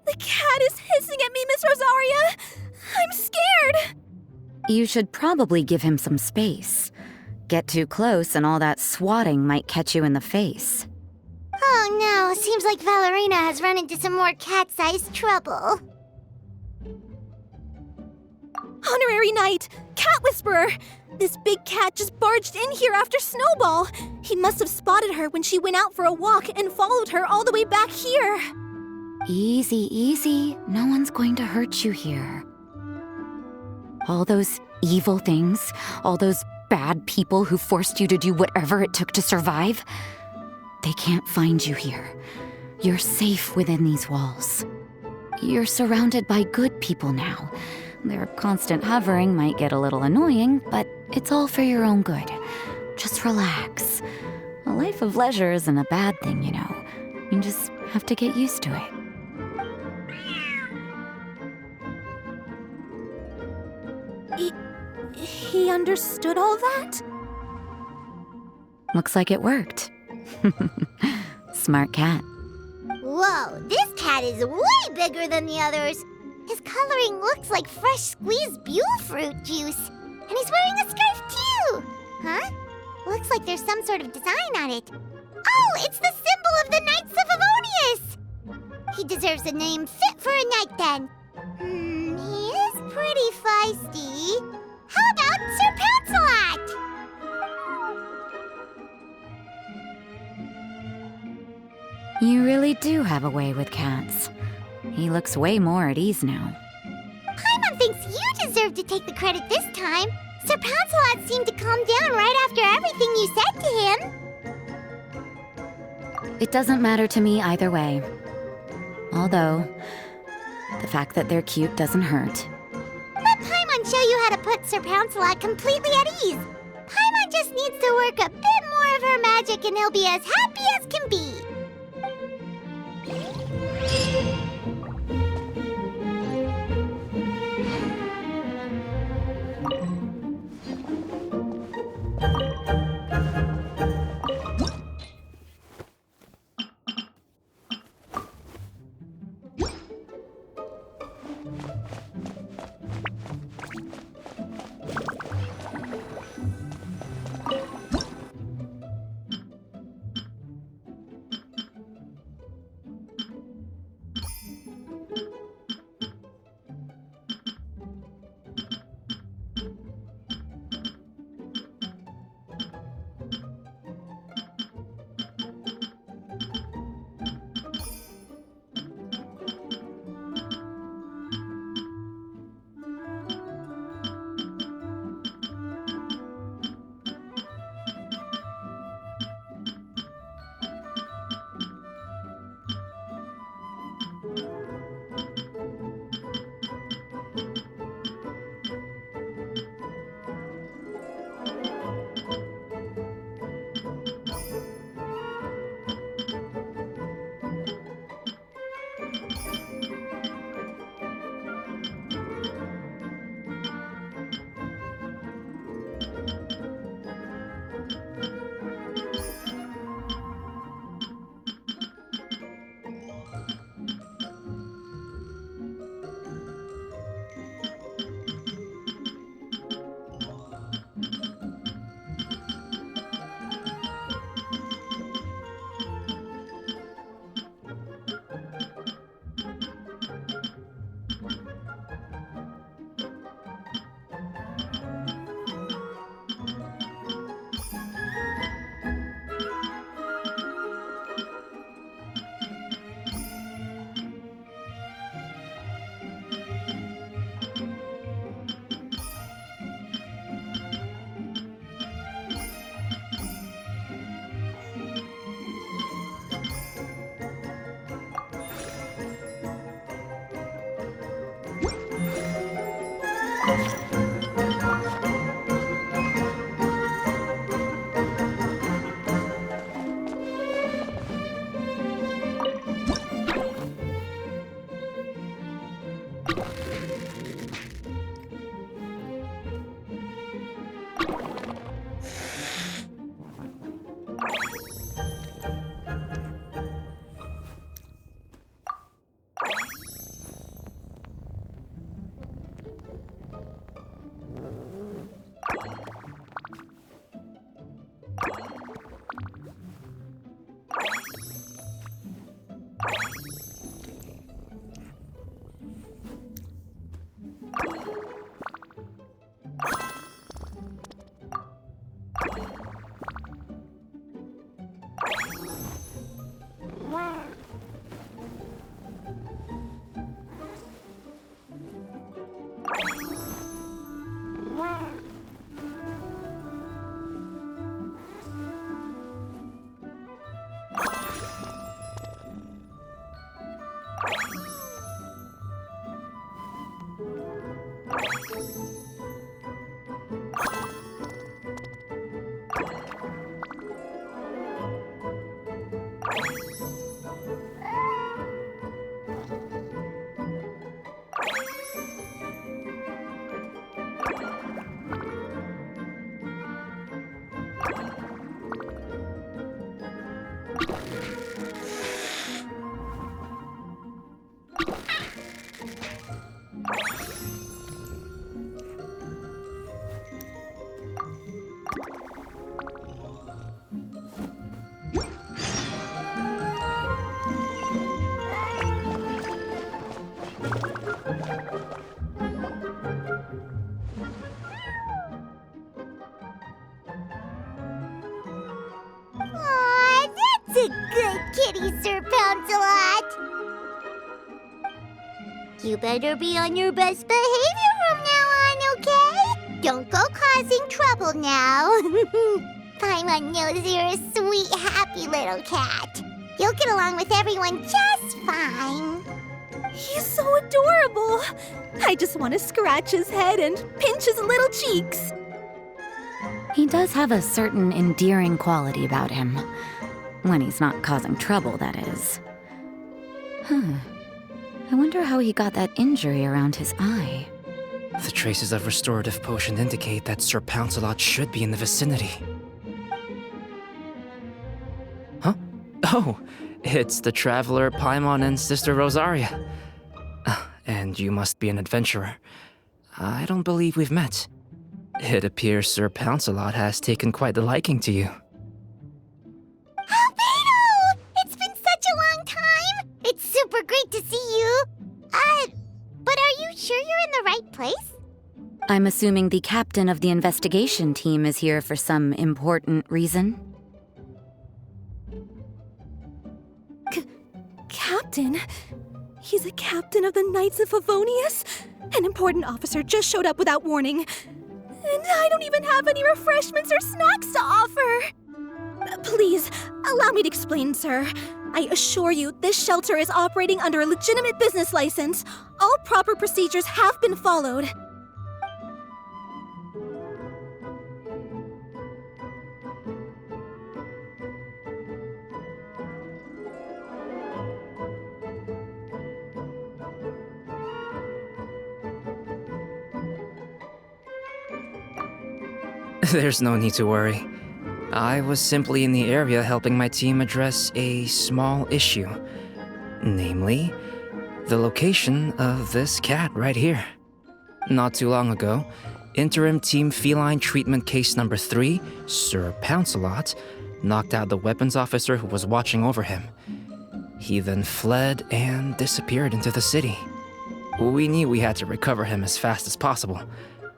The cat is hissing at me, Miss Rosaria! I'm scared! You should probably give him some space. Get too close and all that swatting might catch you in the face. Oh no, seems like Valerina has run into some more cat-sized trouble. Honorary Knight! Cat Whisperer! This big cat just barged in here after Snowball. He must have spotted her when she went out for a walk and followed her all the way back here. Easy, easy. No one's going to hurt you here. All those evil things, all those bad people who forced you to do whatever it took to survive, they can't find you here. You're safe within these walls. You're surrounded by good people now. Their constant hovering might get a little annoying, but it's all for your own good. Just relax. A life of leisure isn't a bad thing, you know. You just have to get used to it. He understood all that? Looks like it worked. Smart cat. Whoa, this cat is way bigger than the others. His coloring looks like fresh squeezed Buell fruit juice. And he's wearing a scarf too! Huh? Looks like there's some sort of design on it. Oh, it's the symbol of the Knights of Avonius! He deserves a name fit for a knight then. He is pretty feisty. How about Sir Pouncealot? You really do have a way with cats. He looks way more at ease now. Paimon thinks you deserve to take the credit this time. Sir Pouncealot seemed to calm down right after everything you said to him. It doesn't matter to me either way. Although, the fact that they're cute doesn't hurt. Let Paimon show you how to put Sir Pouncealot completely at ease. Paimon just needs to work a bit more of her magic and he'll be as happy as can be. Aw, that's a good kitty, Sir Pouncealot. You better be on your best behavior from now on, okay? Don't go causing trouble now. Paimon knows you're a sweet, happy little cat. You'll get along with everyone just fine. He's so adorable. I just want to scratch his head and pinch his little cheeks. He does have a certain endearing quality about him. When he's not causing trouble, that is. I wonder how he got that injury around his eye. The traces of restorative potion indicate that Sir Pouncealot should be in the vicinity. Huh? Oh, it's the traveler Paimon and Sister Rosaria. And you must be an adventurer. I don't believe we've met. It appears Sir Pouncealot has taken quite the liking to you. Albedo! It's been such a long time! It's super great to see you. But are you sure you're in the right place? I'm assuming the captain of the investigation team is here for some important reason. Captain? He's a captain of the Knights of Favonius? An important officer just showed up without warning. And I don't even have any refreshments or snacks to offer. Please, allow me to explain, sir. I assure you, this shelter is operating under a legitimate business license. All proper procedures have been followed. There's no need to worry. I was simply in the area helping my team address a small issue. Namely, the location of this cat right here. Not too long ago, Interim Team Feline Treatment Case Number 3, Sir Pouncealot, knocked out the weapons officer who was watching over him. He then fled and disappeared into the city. We knew we had to recover him as fast as possible.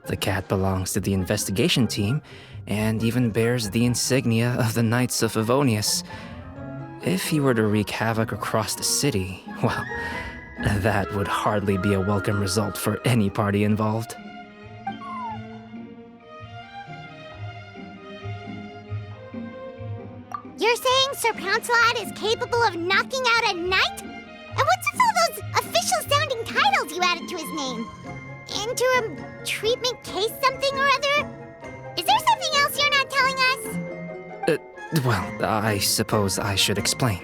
The cat belongs to the investigation team and even bears the insignia of the Knights of Favonius. If he were to wreak havoc across the city, well, that would hardly be a welcome result for any party involved. You're saying Sir Pouncealot is capable of knocking out a knight? And what's with all those official-sounding titles you added to his name? Interim treatment case something or other? Is there something else you're not telling us? Well, I suppose I should explain.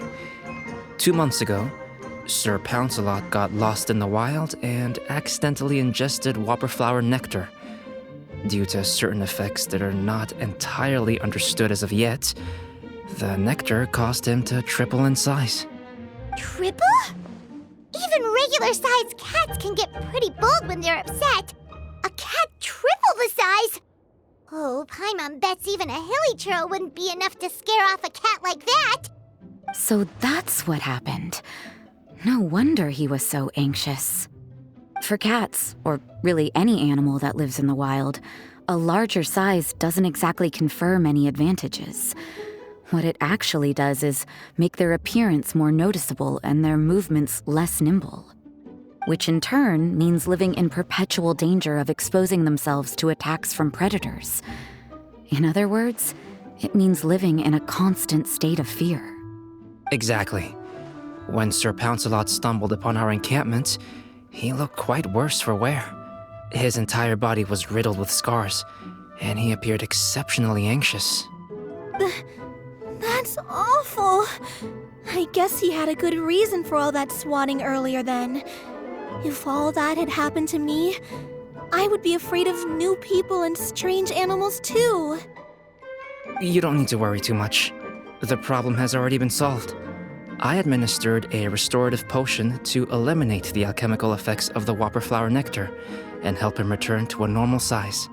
2 months ago, Sir Pouncealot got lost in the wild and accidentally ingested whopperflower nectar. Due to certain effects that are not entirely understood as of yet, the nectar caused him to triple in size. Triple? Even regular-sized cats can get pretty bold when they're upset. A cat triple the size? Oh, Paimon bets even a hilly churl wouldn't be enough to scare off a cat like that. So that's what happened. No wonder he was so anxious. For cats, or really any animal that lives in the wild, a larger size doesn't exactly confer many advantages. What it actually does is make their appearance more noticeable and their movements less nimble, which in turn means living in perpetual danger of exposing themselves to attacks from predators. In other words, it means living in a constant state of fear. Exactly. When Sir Pouncealot stumbled upon our encampment, he looked quite worse for wear. His entire body was riddled with scars, and he appeared exceptionally anxious. That's awful. I guess he had a good reason for all that swatting earlier then. If all that had happened to me, I would be afraid of new people and strange animals too. You don't need to worry too much. The problem has already been solved. I administered a restorative potion to eliminate the alchemical effects of the whopper flower nectar and help him return to a normal size.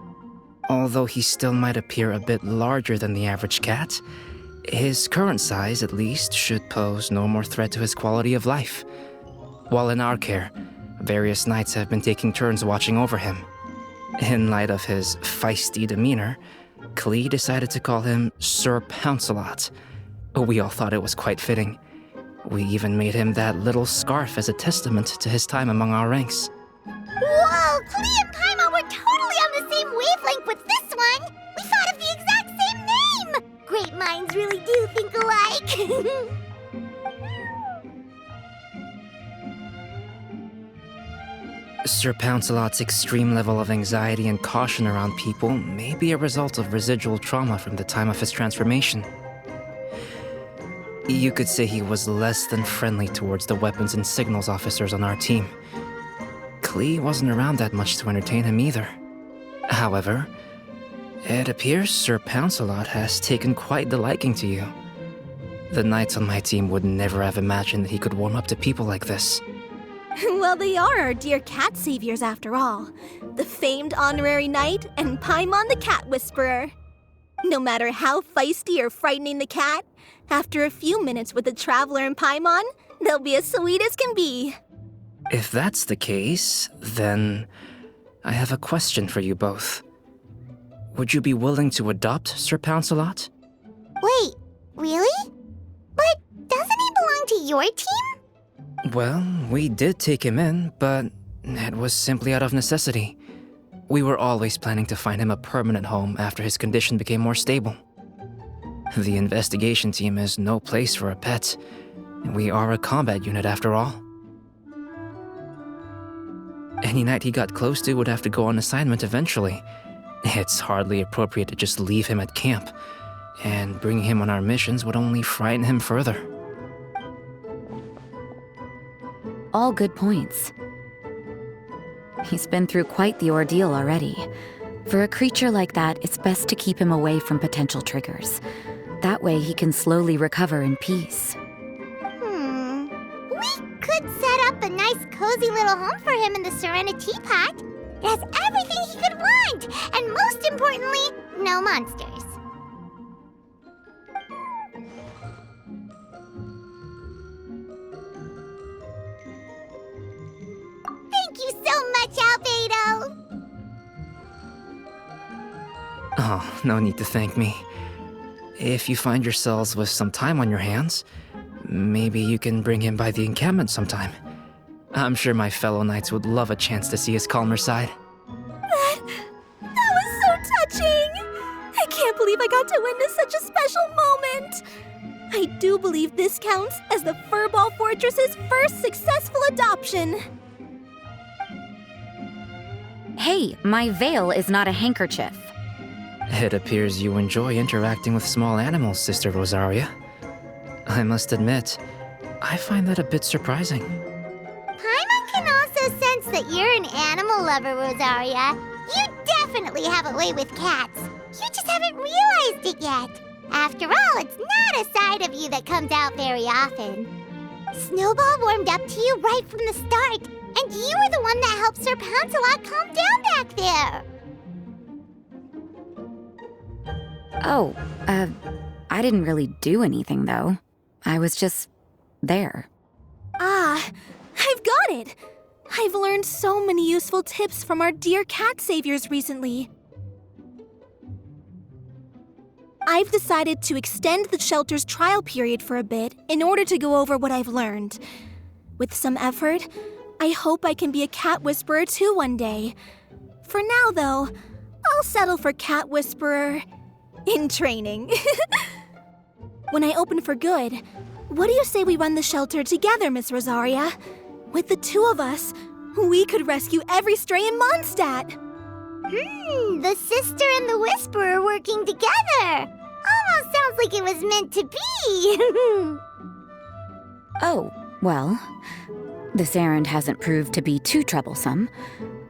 Although he still might appear a bit larger than the average cat, his current size, at least, should pose no more threat to his quality of life. While in our care, various knights have been taking turns watching over him. In light of his feisty demeanor, Klee decided to call him Sir Pouncealot. We all thought it was quite fitting. We even made him that little scarf as a testament to his time among our ranks. Whoa, Klee and Paimon were totally on the same wavelength with this one! We thought of the exact same name! Great minds really do think alike! Sir Pouncealot's extreme level of anxiety and caution around people may be a result of residual trauma from the time of his transformation. You could say he was less than friendly towards the weapons and signals officers on our team. Klee wasn't around that much to entertain him either. However, it appears Sir Pouncealot has taken quite the liking to you. The knights on my team would never have imagined that he could warm up to people like this. Well, they are our dear cat saviors after all. The famed honorary knight and Paimon the cat whisperer. No matter how feisty or frightening the cat, after a few minutes with the traveler and Paimon, they'll be as sweet as can be. If that's the case, then I have a question for you both. Would you be willing to adopt Sir Pouncealot? Wait, really? But doesn't he belong to your team? Well, we did take him in, but it was simply out of necessity. We were always planning to find him a permanent home after his condition became more stable. The investigation team is no place for a pet. We are a combat unit after all. Any knight he got close to would have to go on assignment eventually. It's hardly appropriate to just leave him at camp, and bringing him on our missions would only frighten him further. All good points. He's been through quite the ordeal already. For a creature like that, it's best to keep him away from potential triggers. That way he can slowly recover in peace. We could set up a nice cozy little home for him in the Serenity Pot. It has everything he could want, and most importantly, no monsters. Thank you so much, Albedo! Oh, no need to thank me. If you find yourselves with some time on your hands, maybe you can bring him by the encampment sometime. I'm sure my fellow knights would love a chance to see his calmer side. That was so touching! I can't believe I got to witness such a special moment! I do believe this counts as the Furball Fortress's first successful adoption. Hey, my veil is not a handkerchief. It appears you enjoy interacting with small animals, Sister Rosaria. I must admit, I find that a bit surprising. Paimon can also sense that you're an animal lover, Rosaria. You definitely have a way with cats. You just haven't realized it yet. After all, it's not a side of you that comes out very often. Snowball warmed up to you right from the start, and you were the one that helped Sir Pouncealot calm down back there. Oh, I didn't really do anything, though. I was just there. Ah, I've got it! I've learned so many useful tips from our dear cat saviors recently. I've decided to extend the shelter's trial period for a bit in order to go over what I've learned. With some effort, I hope I can be a cat whisperer too one day. For now, though, I'll settle for cat whisperer in training. When I open for good, what do you say we run the shelter together, Miss Rosaria? With the two of us, we could rescue every stray in Mondstadt. The sister and the whisperer working together. Almost sounds like it was meant to be. Oh, well, this errand hasn't proved to be too troublesome.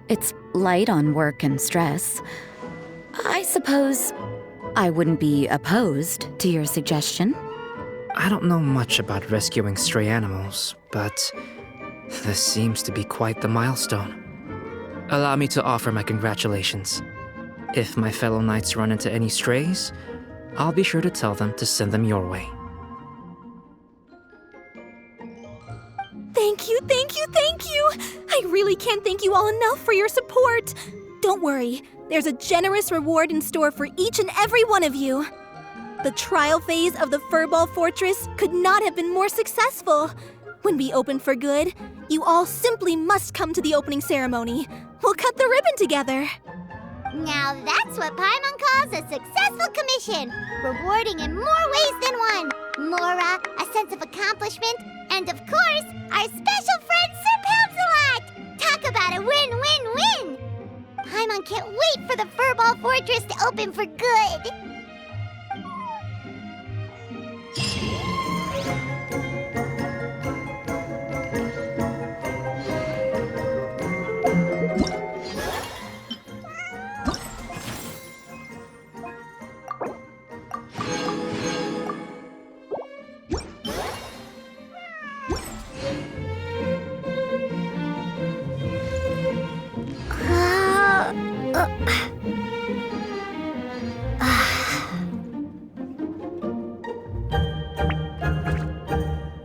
It's light on work and stress. I suppose I wouldn't be opposed to your suggestion. I don't know much about rescuing stray animals, but this seems to be quite the milestone. Allow me to offer my congratulations. If my fellow knights run into any strays, I'll be sure to tell them to send them your way. Thank you, thank you, thank you! I really can't thank you all enough for your support. Don't worry, there's a generous reward in store for each and every one of you. The trial phase of the Furball Fortress could not have been more successful. When we open for good, you all simply must come to the opening ceremony. We'll cut the ribbon together. Now that's what Paimon calls a successful commission, rewarding in more ways than one. Mora, a sense of accomplishment, and of course, our special friend Sir Pouncealot! Talk about a win-win-win! Paimon can't wait for the Furball Fortress to open for good.